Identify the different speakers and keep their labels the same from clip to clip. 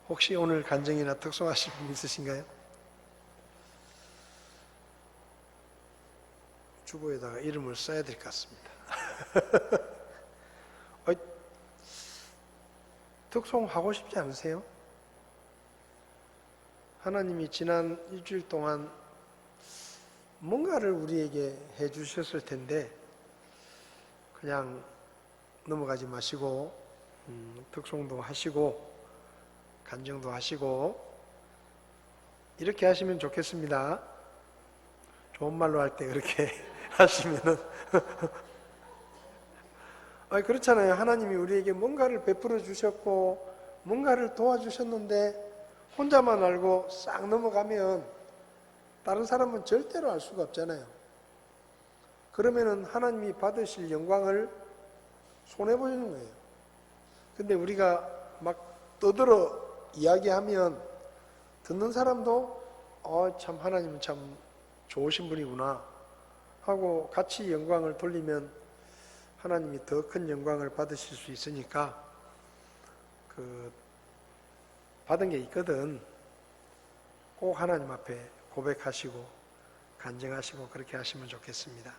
Speaker 1: 혹시 오늘 간증이나 특송하실 분 있으신가요? 주보에다가 이름을 써야 될 것 같습니다. 특송하고 싶지 않으세요? 하나님이 지난 일주일 동안 뭔가를 우리에게 해 주셨을 텐데 그냥 넘어가지 마시고 특송도 하시고 간증도 하시고 이렇게 하시면 좋겠습니다. 좋은 말로 할 때 그렇게 하시면은 그렇잖아요. 하나님이 우리에게 뭔가를 베풀어 주셨고 뭔가를 도와주셨는데 혼자만 알고 싹 넘어가면 다른 사람은 절대로 알 수가 없잖아요. 그러면은 하나님이 받으실 영광을 손해보는 거예요. 근데 우리가 막 떠들어 이야기하면 듣는 사람도 참 하나님은 참 좋으신 분이구나 하고 같이 영광을 돌리면 하나님이 더 큰 영광을 받으실 수 있으니까 받은 게 있거든. 꼭 하나님 앞에 고백하시고 간증하시고 그렇게 하시면 좋겠습니다.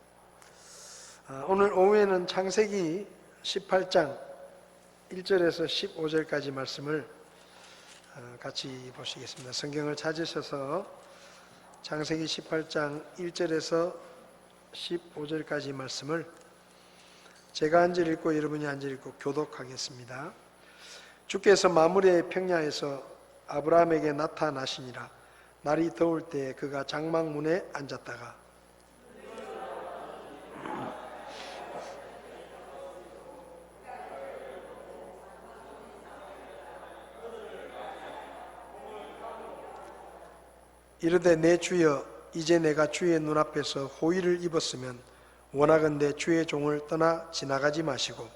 Speaker 1: 오늘 오후에는 창세기 18장 1절에서 15절까지 말씀을 같이 보시겠습니다. 성경을 찾으셔서 창세기 18장 1절에서 15절까지 말씀을 제가 앉아 읽고 여러분이 앉아 읽고 교독하겠습니다. 주께서 마므레 평야에서 아브라함에게 나타나시니라. 날이 더울 때 그가 장막문에 앉았다가 이르되 내 주여 이제 내가 주의 눈앞에서 호의를 입었으면 원하건대 주의 종을 떠나 지나가지 마시고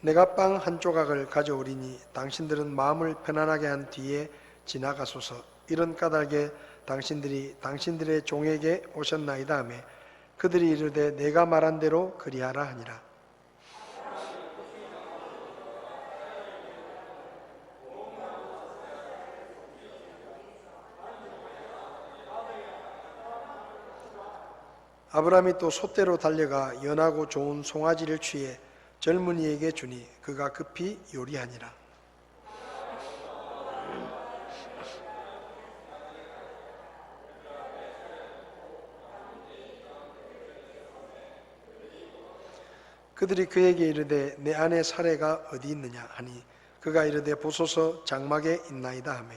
Speaker 1: 내가 빵 한 조각을 가져오리니 당신들은 마음을 편안하게 한 뒤에 지나가소서. 이런 까닭에 당신들이 당신들의 종에게 오셨나이다 하며 그들이 이르되 내가 말한 대로 그리하라 하니라. 아브라함이 또 솥대로 달려가 연하고 좋은 송아지를 취해 젊은이에게 주니 그가 급히 요리하니라. 그들이 그에게 이르되 내 아내 사례가 어디 있느냐 하니 그가 이르되 보소서 장막에 있나이다 하며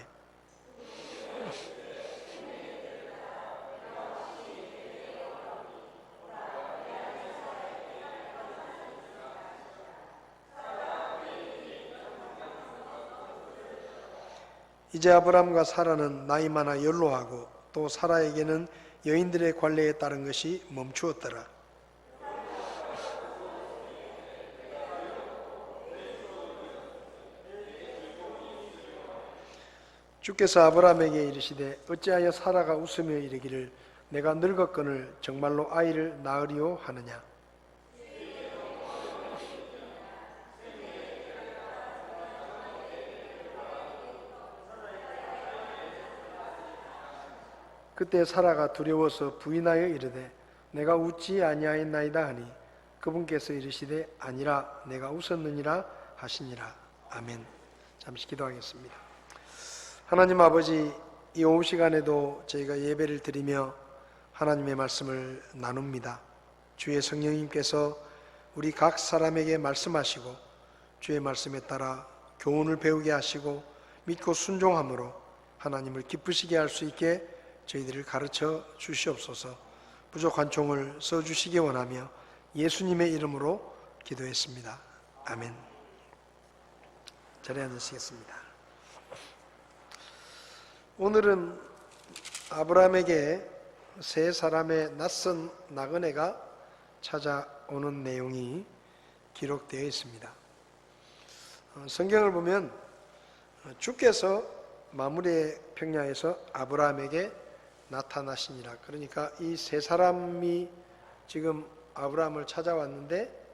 Speaker 1: 이제 아브람과 사라는 나이 많아 연로하고 또 사라에게는 여인들의 관례에 따른 것이 멈추었더라. 주께서 아브람에게 이르시되 어찌하여 사라가 웃으며 이르기를 내가 늙었거늘 정말로 아이를 낳으리오 하느냐. 그때 사라가 두려워서 부인하여 이르되 내가 웃지 아니하였나이다 하니 그분께서 이르시되 아니라 내가 웃었느니라 하시니라. 아멘. 잠시 기도하겠습니다. 하나님 아버지, 이 오후 시간에도 저희가 예배를 드리며 하나님의 말씀을 나눕니다. 주의 성령님께서 우리 각 사람에게 말씀하시고 주의 말씀에 따라 교훈을 배우게 하시고 믿고 순종함으로 하나님을 기쁘시게 할 수 있게 저희들을 가르쳐 주시옵소서. 부족한 종을 써주시기 원하며 예수님의 이름으로 기도했습니다. 아멘. 자리에 앉으시겠습니다. 오늘은 아브라함에게 세 사람의 낯선 나그네가 찾아오는 내용이 기록되어 있습니다. 성경을 보면 주께서 마므레 평야에서 아브라함에게 나타나시니라. 그러니까 이 세 사람이 지금 아브라함을 찾아왔는데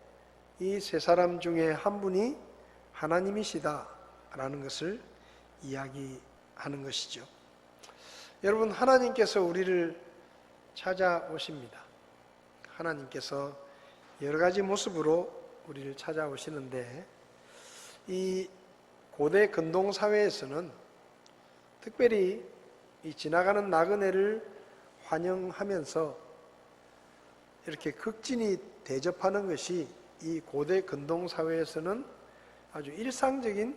Speaker 1: 이 세 사람 중에 한 분이 하나님이시다라는 것을 이야기하는 것이죠. 여러분, 하나님께서 우리를 찾아오십니다. 하나님께서 여러 가지 모습으로 우리를 찾아오시는데 이 고대 근동 사회에서는 특별히 이 지나가는 나그네를 환영하면서 이렇게 극진히 대접하는 것이 이 고대 근동 사회에서는 아주 일상적인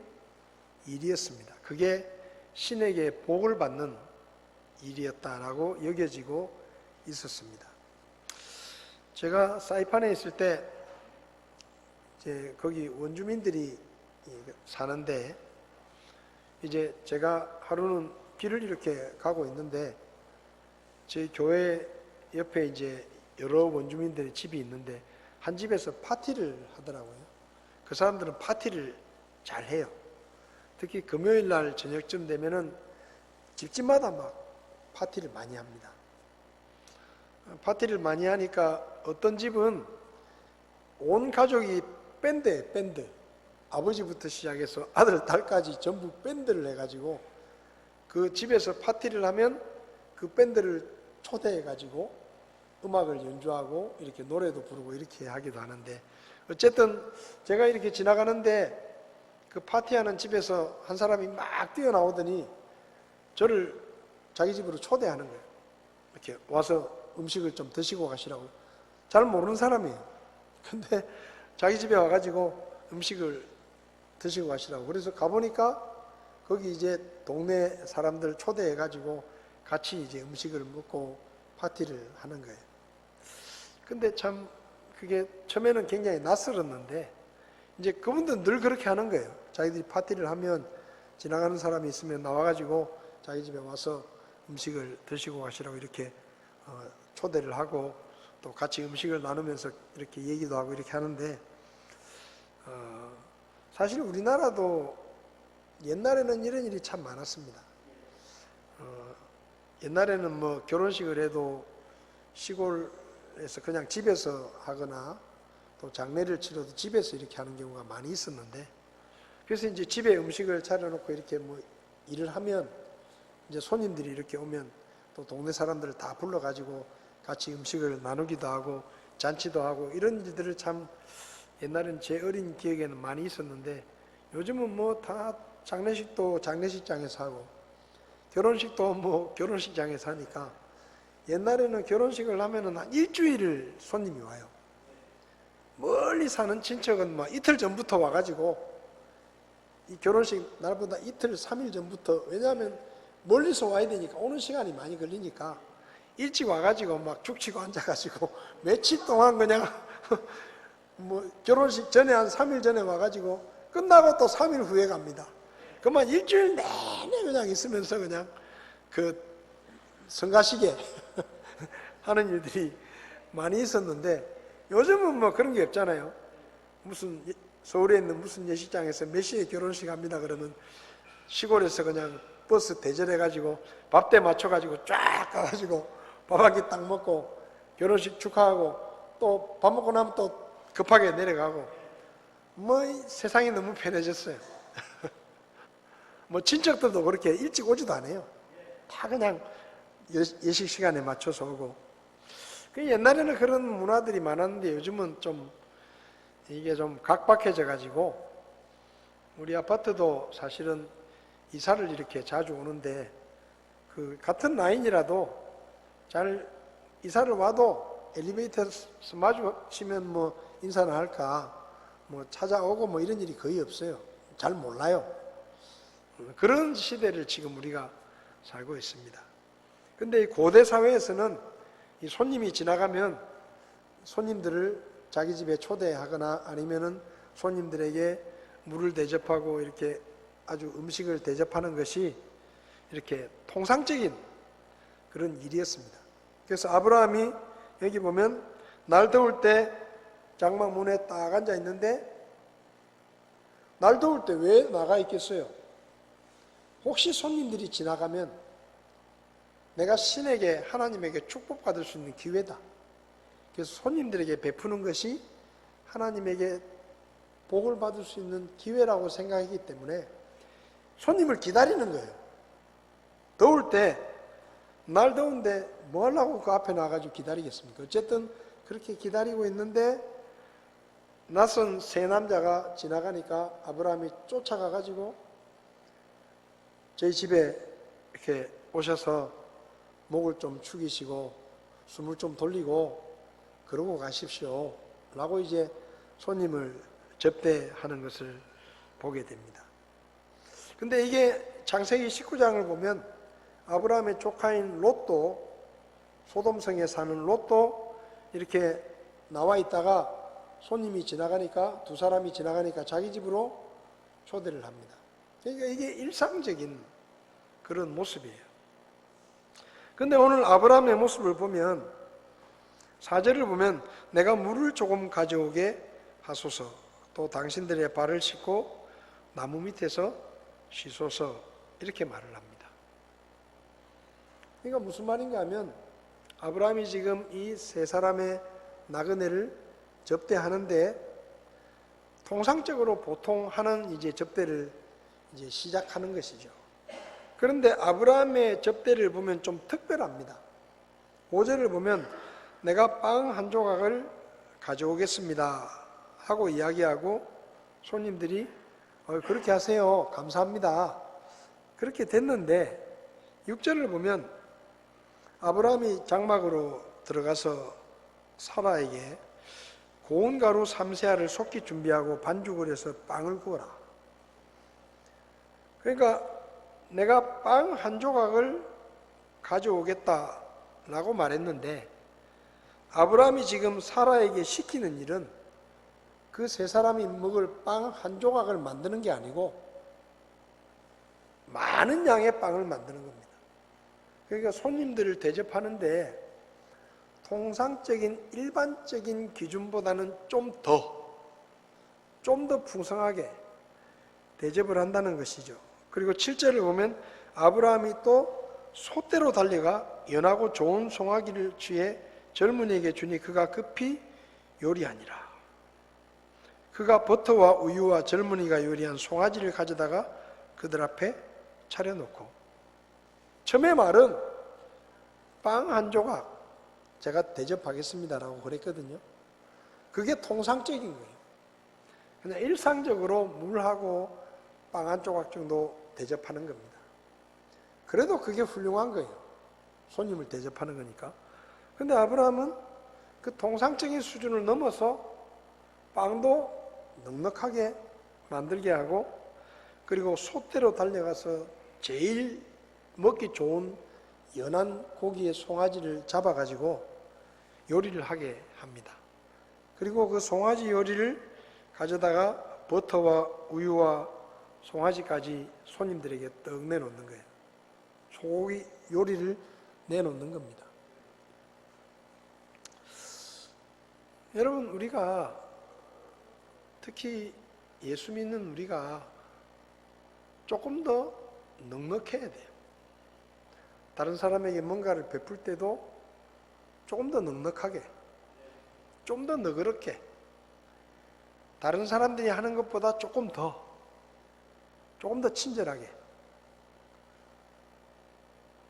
Speaker 1: 일이었습니다. 그게 신에게 복을 받는 일이었다라고 여겨지고 있었습니다. 제가 사이판에 있을 때 이제 거기 원주민들이 사는데 이제 제가 하루는 길을 이렇게 가고 있는데 제 교회 옆에 이제 여러 원주민들의 집이 있는데 한 집에서 파티를 하더라고요. 그 사람들은 파티를 잘 해요. 특히 금요일 날 저녁쯤 되면은 집집마다 막 파티를 많이 합니다. 파티를 많이 하니까 어떤 집은 온 가족이 밴드 아버지부터 시작해서 아들 딸까지 전부 밴드를 해가지고 그 집에서 파티를 하면 그 밴드를 초대해가지고 음악을 연주하고 이렇게 노래도 부르고 이렇게 하기도 하는데 어쨌든 제가 이렇게 지나가는데 그 파티하는 집에서 한 사람이 막 뛰어나오더니 저를 자기 집으로 초대하는 거예요. 이렇게 와서 음식을 좀 드시고 가시라고. 잘 모르는 사람이에요. 근데 자기 집에 와가지고 음식을 드시고 가시라고. 그래서 가보니까 거기 이제 동네 사람들 초대해가지고 같이 이제 음식을 먹고 파티를 하는 거예요. 근데 참 그게 처음에는 굉장히 낯설었는데 이제 그분들은 늘 그렇게 하는 거예요. 자기들이 파티를 하면 지나가는 사람이 있으면 나와가지고 자기 집에 와서 음식을 드시고 가시라고 이렇게 초대를 하고 또 같이 음식을 나누면서 이렇게 얘기도 하고 이렇게 하는데 사실 우리나라도 옛날에는 이런 일이 참 많았습니다. 옛날에는 뭐 결혼식을 해도 시골에서 그냥 집에서 하거나 또 장례를 치러도 집에서 이렇게 하는 경우가 많이 있었는데 그래서 이제 집에 음식을 차려놓고 이렇게 뭐 일을 하면 이제 손님들이 이렇게 오면 또 동네 사람들을 다 불러가지고 같이 음식을 나누기도 하고 잔치도 하고 이런 일들을 참 옛날엔 제 어린 기억에는 많이 있었는데 요즘은 뭐 다 장례식도 장례식장에서 하고 결혼식도 뭐 결혼식장에서 하니까 옛날에는 결혼식을 하면은 한 일주일을 손님이 와요. 멀리 사는 친척은 막 이틀 전부터 와가지고 이 결혼식 날보다 이틀, 3일 전부터 왜냐하면 멀리서 와야 되니까 오는 시간이 많이 걸리니까 일찍 와가지고 막 죽치고 앉아가지고 며칠 동안 그냥 뭐 결혼식 전에 한 3일 전에 와가지고 끝나고 또 3일 후에 갑니다. 그만 일주일 내내 그냥 있으면서 그냥 그 성가시게 하는 일들이 많이 있었는데 요즘은 뭐 그런 게 없잖아요. 무슨 서울에 있는 무슨 예식장에서 몇 시에 결혼식 합니다 그러면 시골에서 그냥 버스 대절해가지고 밥때 맞춰가지고 쫙 가가지고 밥 한 끼 딱 먹고 결혼식 축하하고 또 밥 먹고 나면 또 급하게 내려가고 뭐 세상이 너무 편해졌어요. 뭐 친척들도 그렇게 일찍 오지도 않아요. 다 그냥 예식 시간에 맞춰서 오고. 그 옛날에는 그런 문화들이 많았는데 요즘은 좀 이게 좀 각박해져 가지고 우리 아파트도 사실은 이사를 이렇게 자주 오는데 그 같은 라인이라도 잘 이사를 와도 엘리베이터에서 마주치면 뭐 인사는 할까 뭐 찾아오고 뭐 이런 일이 거의 없어요. 잘 몰라요. 그런 시대를 지금 우리가 살고 있습니다. 근데 이 고대 사회에서는 이 손님이 지나가면 손님들을 자기 집에 초대하거나 아니면은 손님들에게 물을 대접하고 이렇게 아주 음식을 대접하는 것이 이렇게 통상적인 그런 일이었습니다. 그래서 아브라함이 여기 보면 날 더울 때 장막 문에 딱 앉아 있는데 날 더울 때 왜 나가 있겠어요? 혹시 손님들이 지나가면 내가 신에게, 하나님에게 축복받을 수 있는 기회다. 그래서 손님들에게 베푸는 것이 하나님에게 복을 받을 수 있는 기회라고 생각하기 때문에 손님을 기다리는 거예요. 더울 때, 날 더운데 뭐 하려고 그 앞에 나가지고 기다리겠습니까? 어쨌든 그렇게 기다리고 있는데 낯선 세 남자가 지나가니까 아브라함이 쫓아가가지고 저희 집에 이렇게 오셔서 목을 좀 축이시고 숨을 좀 돌리고 그러고 가십시오 라고 이제 손님을 접대하는 것을 보게 됩니다. 근데 이게 창세기 19장을 보면 아브라함의 조카인 롯도, 소돔성에 사는 롯도 이렇게 나와 있다가 손님이 지나가니까, 두 사람이 지나가니까 자기 집으로 초대를 합니다. 그러니까 이게 일상적인 그런 모습이에요. 근데 오늘 아브라함의 모습을 보면 4절을 보면 내가 물을 조금 가져오게 하소서, 또 당신들의 발을 씻고 나무 밑에서 쉬소서, 이렇게 말을 합니다. 그러니까 무슨 말인가 하면 아브라함이 지금 이 세 사람의 나그네를 접대하는데 통상적으로 보통 하는 이제 접대를 이제 시작하는 것이죠. 그런데 아브라함의 접대를 보면 좀 특별합니다. 5절을 보면 내가 빵 한 조각을 가져오겠습니다 하고 이야기하고 손님들이 그렇게 하세요, 감사합니다, 그렇게 됐는데 6절을 보면 아브라함이 장막으로 들어가서 사라에게 고운 가루 3세알을 속기 준비하고 반죽을 해서 빵을 구워라. 그러니까 내가 빵 한 조각을 가져오겠다라고 말했는데 아브라함이 지금 사라에게 시키는 일은 그 세 사람이 먹을 빵 한 조각을 만드는 게 아니고 많은 양의 빵을 만드는 겁니다. 그러니까 손님들을 대접하는데 통상적인 일반적인 기준보다는 좀 더 풍성하게 대접을 한다는 것이죠. 그리고 7절을 보면 아브라함이 또 솥대로 달려가 연하고 좋은 송아지를 취해 젊은이에게 주니 그가 급히 요리하니라. 그가 버터와 우유와 젊은이가 요리한 송아지를 가져다가 그들 앞에 차려놓고, 처음에 말은 빵 한 조각 제가 대접하겠습니다라고 그랬거든요. 그게 통상적인 거예요. 그냥 일상적으로 물하고 빵 한 조각 정도 대접하는 겁니다. 그래도 그게 훌륭한 거예요. 손님을 대접하는 거니까. 근데 아브라함은 그 통상적인 수준을 넘어서 빵도 넉넉하게 만들게 하고, 그리고 솥대로 달려가서 제일 먹기 좋은 연한 고기의 송아지를 잡아가지고 요리를 하게 합니다. 그리고 그 송아지 요리를 가져다가 버터와 우유와 송아지까지 손님들에게 떡 내놓는 거예요. 소고기 요리를 내놓는 겁니다. 여러분, 우리가 특히 예수 믿는 우리가 조금 더 넉넉해야 돼요. 다른 사람에게 뭔가를 베풀 때도 조금 더 넉넉하게, 좀 더 너그럽게, 다른 사람들이 하는 것보다 조금 더 친절하게.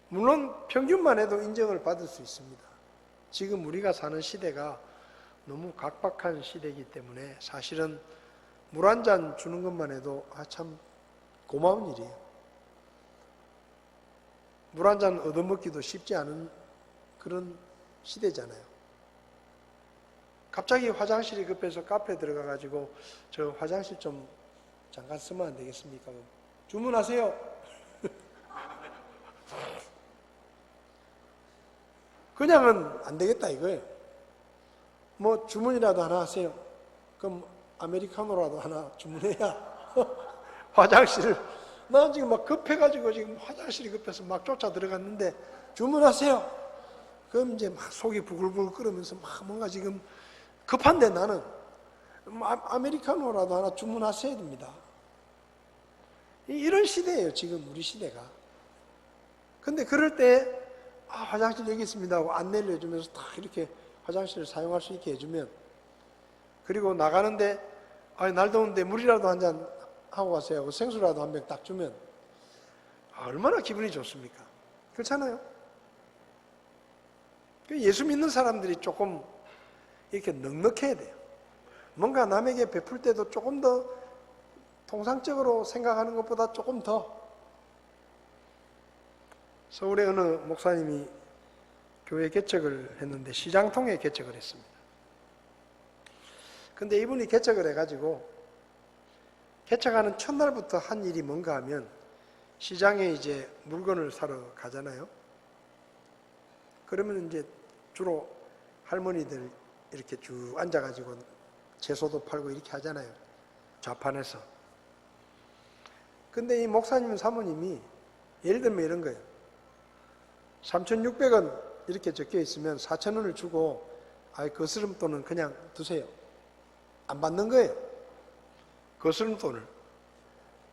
Speaker 1: 물론 평균만 해도 인정을 받을 수 있습니다. 지금 우리가 사는 시대가 너무 각박한 시대이기 때문에 사실은 물 한 잔 주는 것만 해도 참 고마운 일이에요. 물 한 잔 얻어먹기도 쉽지 않은 그런 시대잖아요. 갑자기 화장실이 급해서 카페에 들어가가지고 저 화장실 좀 잠깐 쓰면 안 되겠습니까? 주문하세요. 그냥은 안 되겠다 이거예요. 뭐 주문이라도 하나 하세요. 그럼 아메리카노라도 하나 주문해야 화장실을, 나 지금 막 급해가지고 지금 화장실이 급해서 막 쫓아 들어갔는데 주문하세요. 그럼 이제 막 속이 부글부글 끓으면서 막 뭔가 지금 급한데 나는 아메리카노라도 하나 주문하셔야 됩니다. 이런 시대예요, 지금 우리 시대가. 근데 그럴 때 화장실 여기 있습니다 하고 안내를 해주면서 다 이렇게 화장실을 사용할 수 있게 해주면, 그리고 나가는데 날 더운데 물이라도 한 잔 하고 가세요 하고 생수라도 한 병 딱 주면 얼마나 기분이 좋습니까? 그렇잖아요? 예수 믿는 사람들이 조금 이렇게 넉넉해야 돼요. 뭔가 남에게 베풀 때도 조금 더 통상적으로 생각하는 것보다 조금 더. 서울의 어느 목사님이 교회 개척을 했는데 시장통에 개척을 했습니다. 근데 이분이 개척을 해가지고 개척하는 첫날부터 한 일이 뭔가 하면 시장에 이제 물건을 사러 가잖아요. 그러면 이제 주로 할머니들 이렇게 쭉 앉아가지고 채소도 팔고 이렇게 하잖아요. 좌판에서. 근데 이 목사님 사모님이 예를 들면 이런 거예요. 3,600원 이렇게 적혀 있으면 4,000원을 주고 거스름돈은 그냥 두세요. 안 받는 거예요. 거스름돈을.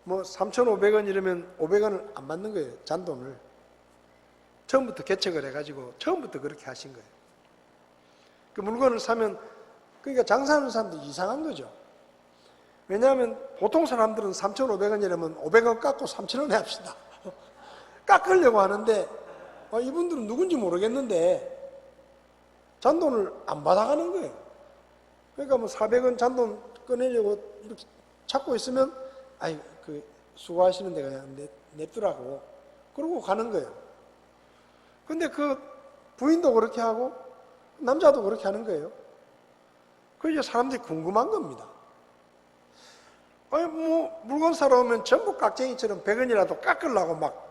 Speaker 1: 뭐 3,500원 이러면 500원을 안 받는 거예요. 잔돈을. 처음부터 개척을 해가지고 처음부터 그렇게 하신 거예요. 그 물건을 사면, 그러니까 장사하는 사람들이 이상한 거죠. 왜냐하면 보통 사람들은 3,500원이라면 500원 깎고 3,000원에 합시다. 깎으려고 하는데 이분들은 누군지 모르겠는데 잔돈을 안 받아가는 거예요. 그러니까 뭐 400원 잔돈 꺼내려고 이렇게 찾고 있으면 수고하시는 데가 그냥 냅두라고 그러고 가는 거예요. 근데 그 부인도 그렇게 하고 남자도 그렇게 하는 거예요. 그래서 사람들이 궁금한 겁니다. 뭐 물건 사러 오면 전부 깍쟁이처럼 100원이라도 깎으려고 막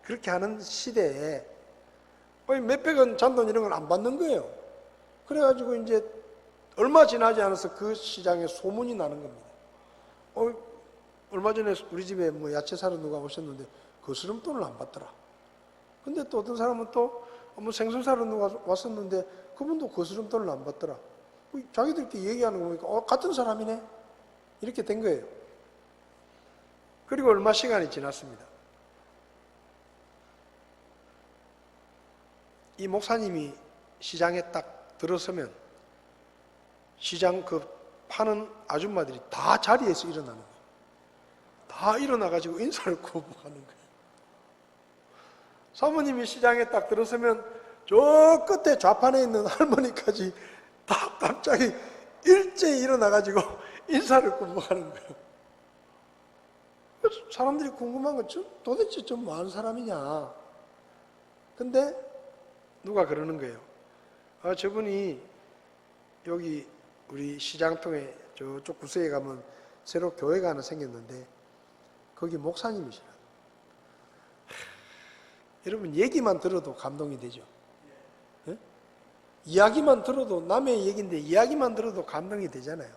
Speaker 1: 그렇게 하는 시대에 몇백 원 잔돈 이런 걸 안 받는 거예요. 그래가지고 이제 얼마 지나지 않아서 그 시장에 소문이 나는 겁니다. 얼마 전에 우리 집에 뭐 야채 사러 누가 오셨는데 거스름돈을 안 받더라. 근데 또 어떤 사람은 또 뭐 생선 사러 누가 왔었는데 그분도 거스름돈을 안 받더라. 자기들끼리 얘기하는 거 보니까 같은 사람이네. 이렇게 된 거예요. 그리고 얼마 시간이 지났습니다. 이 목사님이 시장에 딱 들어서면 시장 그 파는 아줌마들이 다 자리에서 일어나는 거예요. 다 일어나가지고 인사를 거부하는 거예요. 사모님이 시장에 딱 들어서면 저 끝에 좌판에 있는 할머니까지 다 갑자기 일제히 일어나가지고 인사를 거부하는 거예요. 사람들이 궁금한 건 도대체 좀 많은 사람이냐. 근데 누가 그러는 거예요. 저분이 여기 우리 시장통에 저쪽 구석에 가면 새로 교회가 하나 생겼는데 거기 목사님이시라. 여러분 얘기만 들어도 감동이 되죠. 네? 이야기만 들어도 남의 얘기인데 이야기만 들어도 감동이 되잖아요.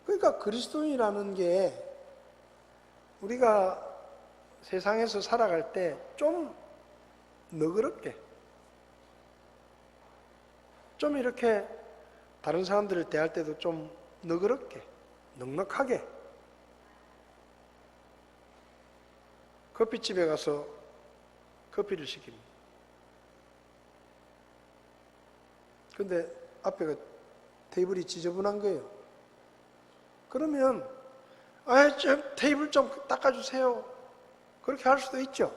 Speaker 1: 그러니까 그리스도인이라는 게 우리가 세상에서 살아갈 때 좀 너그럽게, 좀 이렇게 다른 사람들을 대할 때도 좀 너그럽게, 넉넉하게. 커피집에 가서 커피를 시킵니다. 근데 앞에가 테이블이 지저분한 거예요. 그러면 좀 테이블 좀 닦아주세요. 그렇게 할 수도 있죠.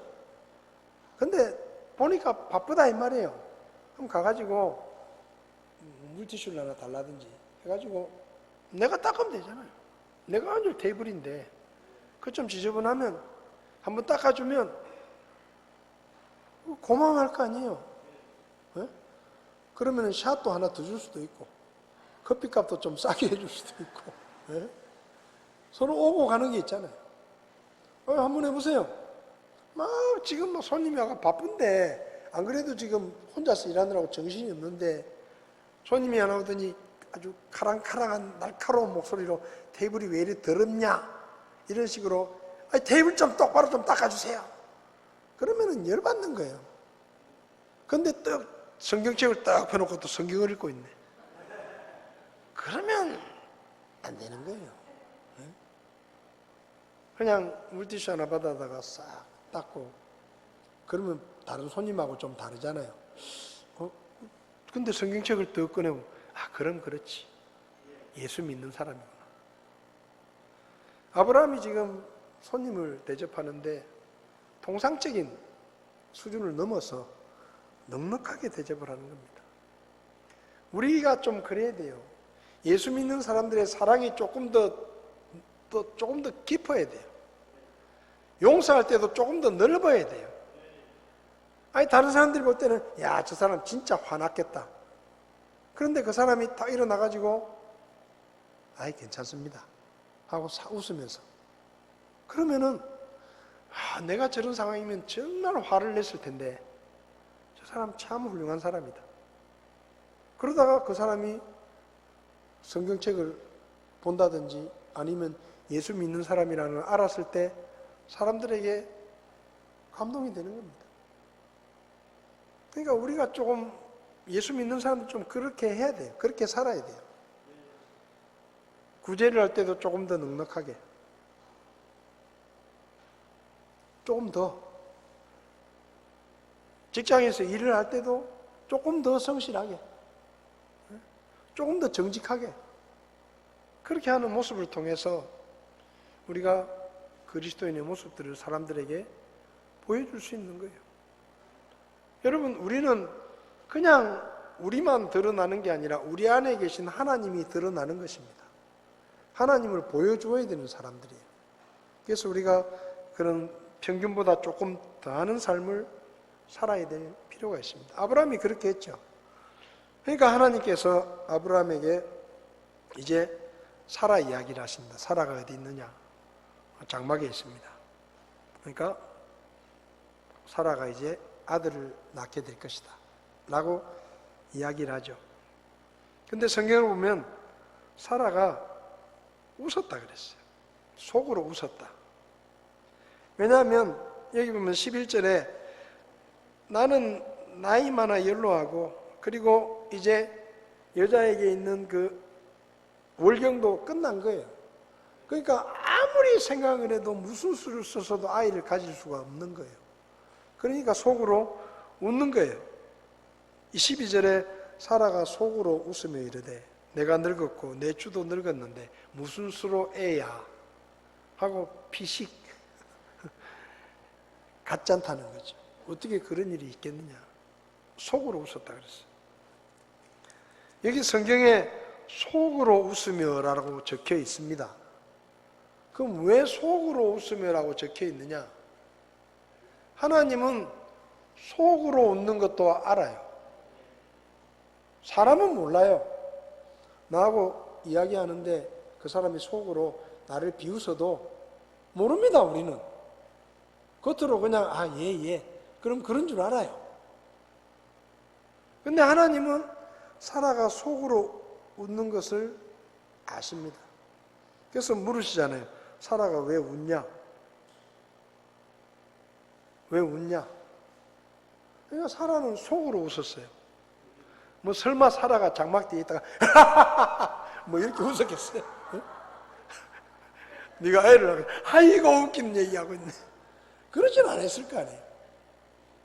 Speaker 1: 근데 보니까 바쁘다 이 말이에요. 그럼 가가지고 물티슈를 하나 달라든지 해가지고 내가 닦으면 되잖아요. 내가 앉을 테이블인데 그 좀 지저분하면 한번 닦아주면 고마워할 거 아니에요. 네? 그러면 샷도 하나 더 줄 수도 있고 커피값도 좀 싸게 해줄 수도 있고 네? 서로 오고 가는 게 있잖아요. 한번 해보세요. 막 지금 손님이 와가 바쁜데 안 그래도 지금 혼자서 일하느라고 정신이 없는데 손님이 하나 오더니 아주 카랑카랑한 날카로운 목소리로 테이블이 왜 이리 더럽냐 이런 식으로 테이블 좀 똑바로 좀 닦아주세요. 그러면은 열받는 거예요. 근데 또 성경책을 딱 펴놓고 또 성경을 읽고 있네. 그러면 안 되는 거예요. 그냥 물티슈 하나 받아다가 싹 닦고 그러면 다른 손님하고 좀 다르잖아요. 근데 성경책을 더 꺼내면 그럼 그렇지. 예수 믿는 사람이구나. 아브라함이 지금 손님을 대접하는데 통상적인 수준을 넘어서 넉넉하게 대접을 하는 겁니다. 우리가 좀 그래야 돼요. 예수 믿는 사람들의 사랑이 조금 더 깊어야 돼요. 용서할 때도 조금 더 넓어야 돼요. 아니, 다른 사람들이 볼 때는, 야, 저 사람 진짜 화났겠다. 그런데 그 사람이 딱 일어나가지고, 아이, 괜찮습니다. 하고 웃으면서. 그러면은, 내가 저런 상황이면 정말 화를 냈을 텐데, 저 사람 참 훌륭한 사람이다. 그러다가 그 사람이 성경책을 본다든지 아니면 예수 믿는 사람이라는 걸 알았을 때 사람들에게 감동이 되는 겁니다. 그러니까 우리가 조금 예수 믿는 사람들 좀 그렇게 해야 돼요. 그렇게 살아야 돼요. 구제를 할 때도 조금 더 넉넉하게, 조금 더, 직장에서 일을 할 때도 조금 더 성실하게, 조금 더 정직하게, 그렇게 하는 모습을 통해서 우리가 그리스도인의 모습들을 사람들에게 보여줄 수 있는 거예요. 여러분, 우리는 그냥 우리만 드러나는 게 아니라 우리 안에 계신 하나님이 드러나는 것입니다. 하나님을 보여줘야 되는 사람들이에요. 그래서 우리가 그런 평균보다 조금 더하는 삶을 살아야 될 필요가 있습니다. 아브라함이 그렇게 했죠. 그러니까 하나님께서 아브라함에게 이제 사라 이야기를 하십니다. 사라가 어디 있느냐? 장막에 있습니다. 그러니까 사라가 이제 아들을 낳게 될 것이다 라고 이야기를 하죠. 근데 성경을 보면 사라가 웃었다 그랬어요. 속으로 웃었다. 왜냐하면 여기 보면 11절에 나는 나이 많아 연로하고 그리고 이제 여자에게 있는 그 월경도 끝난 거예요. 그러니까 아무리 생각을 해도 무슨 수를 써서도 아이를 가질 수가 없는 거예요. 그러니까 속으로 웃는 거예요. 12절에 사라가 속으로 웃으며 이르되 내가 늙었고 내 주도 늙었는데 무슨 수로 애야 하고 피식 가짠다는 거죠. 어떻게 그런 일이 있겠느냐. 속으로 웃었다 그랬어요. 여기 성경에 속으로 웃으며라고 적혀 있습니다. 그럼 왜 속으로 웃으며라고 적혀 있느냐? 하나님은 속으로 웃는 것도 알아요. 사람은 몰라요. 나하고 이야기하는데 그 사람이 속으로 나를 비웃어도 모릅니다, 우리는. 겉으로 그냥 예. 그럼 그런 줄 알아요. 근데 하나님은 사라가 속으로 웃는 것을 아십니다. 그래서 물으시잖아요. 사라가 왜 웃냐? 왜 웃냐? 그러니까 사라는 속으로 웃었어요. 뭐 설마 사라가 장막 뒤에 있다가 뭐 이렇게 웃었겠어요? 네가 애를 낳고 아이고 웃기는 얘기하고 있네. 그러진 않았을 거 아니에요.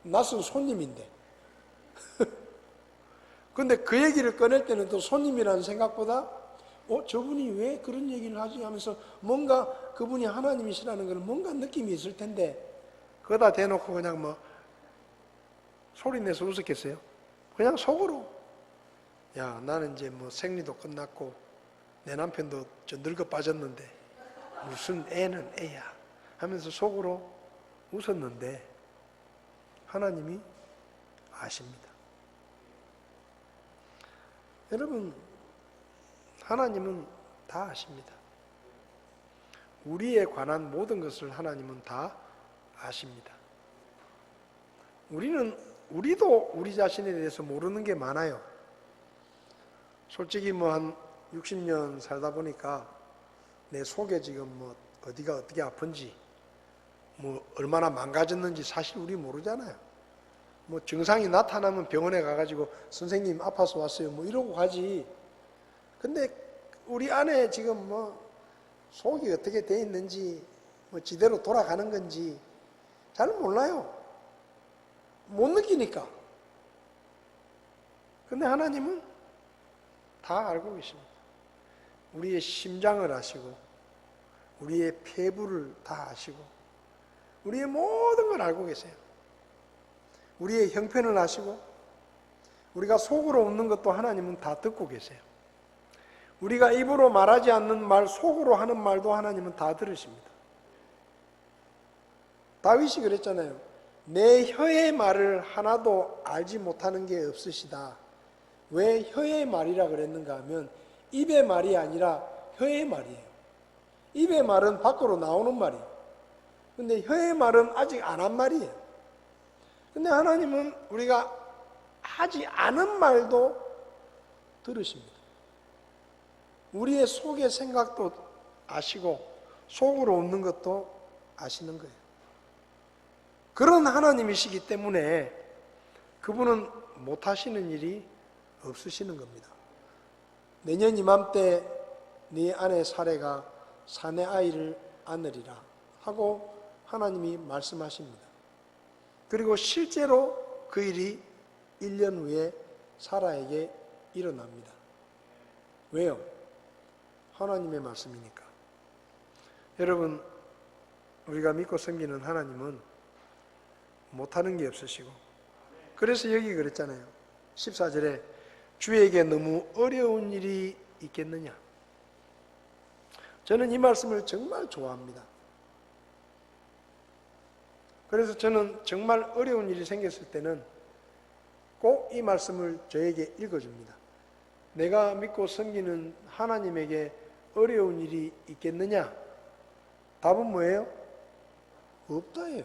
Speaker 1: 낯선 손님인데. 근데 그 얘기를 꺼낼 때는 또 손님이라는 생각보다 저분이 왜 그런 얘기를 하지 하면서 뭔가 그분이 하나님이시라는 걸 뭔가 느낌이 있을 텐데 그거다 대놓고 그냥 뭐 소리 내서 웃었겠어요? 그냥 속으로 야 나는 이제 뭐 생리도 끝났고 내 남편도 저 늙어 빠졌는데 무슨 애는 애야 하면서 속으로 웃었는데 하나님이 아십니다. 여러분, 하나님은 다 아십니다. 우리에 관한 모든 것을 하나님은 다 아십니다. 우리도 우리 자신에 대해서 모르는 게 많아요. 솔직히 뭐 한 60년 살다 보니까 내 속에 지금 뭐 어디가 어떻게 아픈지 뭐 얼마나 망가졌는지 사실 우리 모르잖아요. 뭐 증상이 나타나면 병원에 가가지고 선생님 아파서 왔어요 뭐 이러고 가지. 근데 우리 안에 지금 뭐 속이 어떻게 돼 있는지 뭐 지대로 돌아가는 건지 잘 몰라요. 못 느끼니까. 근데 하나님은 다 알고 계십니다. 우리의 심장을 아시고 우리의 폐부를 다 아시고 우리의 모든 걸 알고 계세요. 우리의 형편을 아시고 우리가 속으로 웃는 것도 하나님은 다 듣고 계세요. 우리가 입으로 말하지 않는 말, 속으로 하는 말도 하나님은 다 들으십니다. 다윗이 그랬잖아요. 내 혀의 말을 하나도 알지 못하는 게 없으시다. 왜 혀의 말이라 그랬는가 하면 입의 말이 아니라 혀의 말이에요. 입의 말은 밖으로 나오는 말이에요. 근데 혀의 말은 아직 안 한 말이에요. 근데 하나님은 우리가 하지 않은 말도 들으십니다. 우리의 속의 생각도 아시고 속으로 웃는 것도 아시는 거예요. 그런 하나님이시기 때문에 그분은 못하시는 일이 없으시는 겁니다. 내년 이맘때 네 아내 사례가 사내 아이를 안으리라 하고 하나님이 말씀하십니다. 그리고 실제로 그 일이 1년 후에 사라에게 일어납니다. 왜요? 하나님의 말씀이니까. 여러분, 우리가 믿고 섬기는 하나님은 못하는 게 없으시고, 그래서 여기 그랬잖아요. 14절에 주에게 너무 어려운 일이 있겠느냐. 저는 이 말씀을 정말 좋아합니다. 그래서 저는 정말 어려운 일이 생겼을 때는 꼭 이 말씀을 저에게 읽어줍니다. 내가 믿고 섬기는 하나님에게 어려운 일이 있겠느냐? 답은 뭐예요? 없다예요.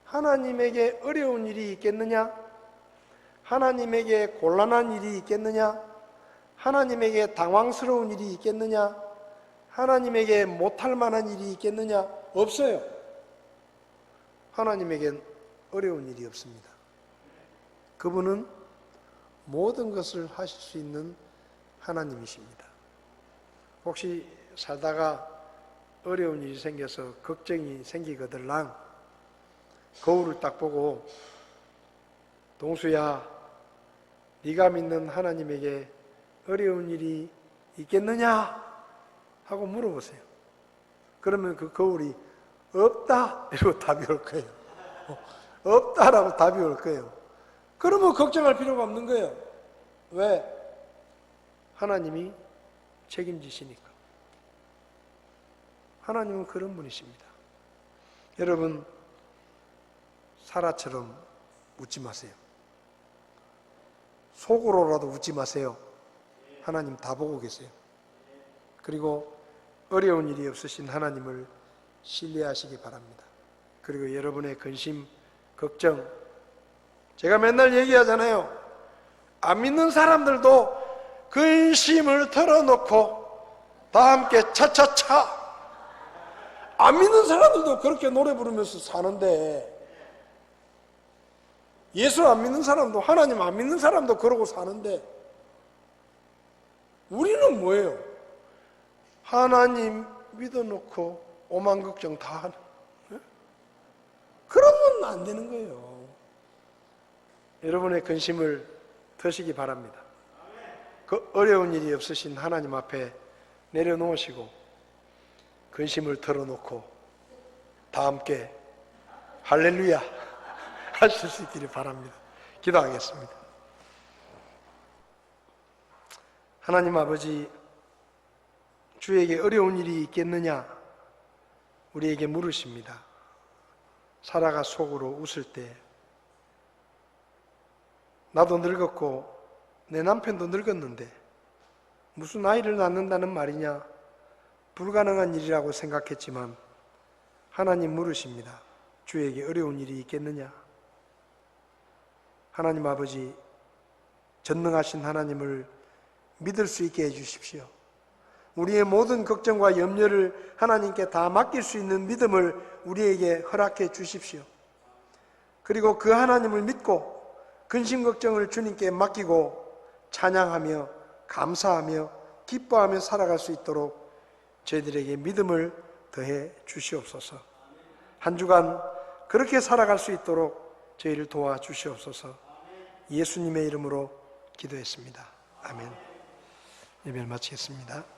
Speaker 1: 하나님에게 어려운 일이 있겠느냐? 하나님에게 곤란한 일이 있겠느냐? 하나님에게 당황스러운 일이 있겠느냐? 하나님에게 못할 만한 일이 있겠느냐? 없어요. 하나님에겐 어려운 일이 없습니다. 그분은 모든 것을 하실 수 있는 하나님이십니다. 혹시 살다가 어려운 일이 생겨서 걱정이 생기거들랑 거울을 딱 보고 동수야, 네가 믿는 하나님에게 어려운 일이 있겠느냐? 하고 물어보세요. 그러면 그 거울이 없다 이러고 답이 올 거예요. 없다라고 답이 올 거예요. 그러면 걱정할 필요가 없는 거예요. 왜? 하나님이 책임지시니까. 하나님은 그런 분이십니다. 여러분, 사라처럼 웃지 마세요. 속으로라도 웃지 마세요. 하나님 다 보고 계세요. 그리고 어려운 일이 없으신 하나님을 신뢰하시기 바랍니다. 그리고 여러분의 근심, 걱정, 제가 맨날 얘기하잖아요. 안 믿는 사람들도 근심을 털어놓고 다 함께 차차차. 안 믿는 사람들도 그렇게 노래 부르면서 사는데, 예수 안 믿는 사람도, 하나님 안 믿는 사람도 그러고 사는데, 우리는 뭐예요? 하나님 믿어놓고 오만 걱정 다 하는. 그러면 안 되는 거예요. 여러분의 근심을 터시기 바랍니다. 그 어려운 일이 없으신 하나님 앞에 내려놓으시고 근심을 털어놓고 다 함께 할렐루야 하실 수 있기를 바랍니다. 기도하겠습니다. 하나님 아버지, 주에게 어려운 일이 있겠느냐 우리에게 물으십니다. 사라가 속으로 웃을 때 나도 늙었고 내 남편도 늙었는데 무슨 아이를 낳는다는 말이냐, 불가능한 일이라고 생각했지만 하나님 물으십니다. 주에게 어려운 일이 있겠느냐? 하나님 아버지, 전능하신 하나님을 믿을 수 있게 해주십시오. 우리의 모든 걱정과 염려를 하나님께 다 맡길 수 있는 믿음을 우리에게 허락해 주십시오. 그리고 그 하나님을 믿고 근심 걱정을 주님께 맡기고 찬양하며 감사하며 기뻐하며 살아갈 수 있도록 저희들에게 믿음을 더해 주시옵소서. 한 주간 그렇게 살아갈 수 있도록 저희를 도와주시옵소서. 예수님의 이름으로 기도했습니다. 아멘. 예배를 마치겠습니다.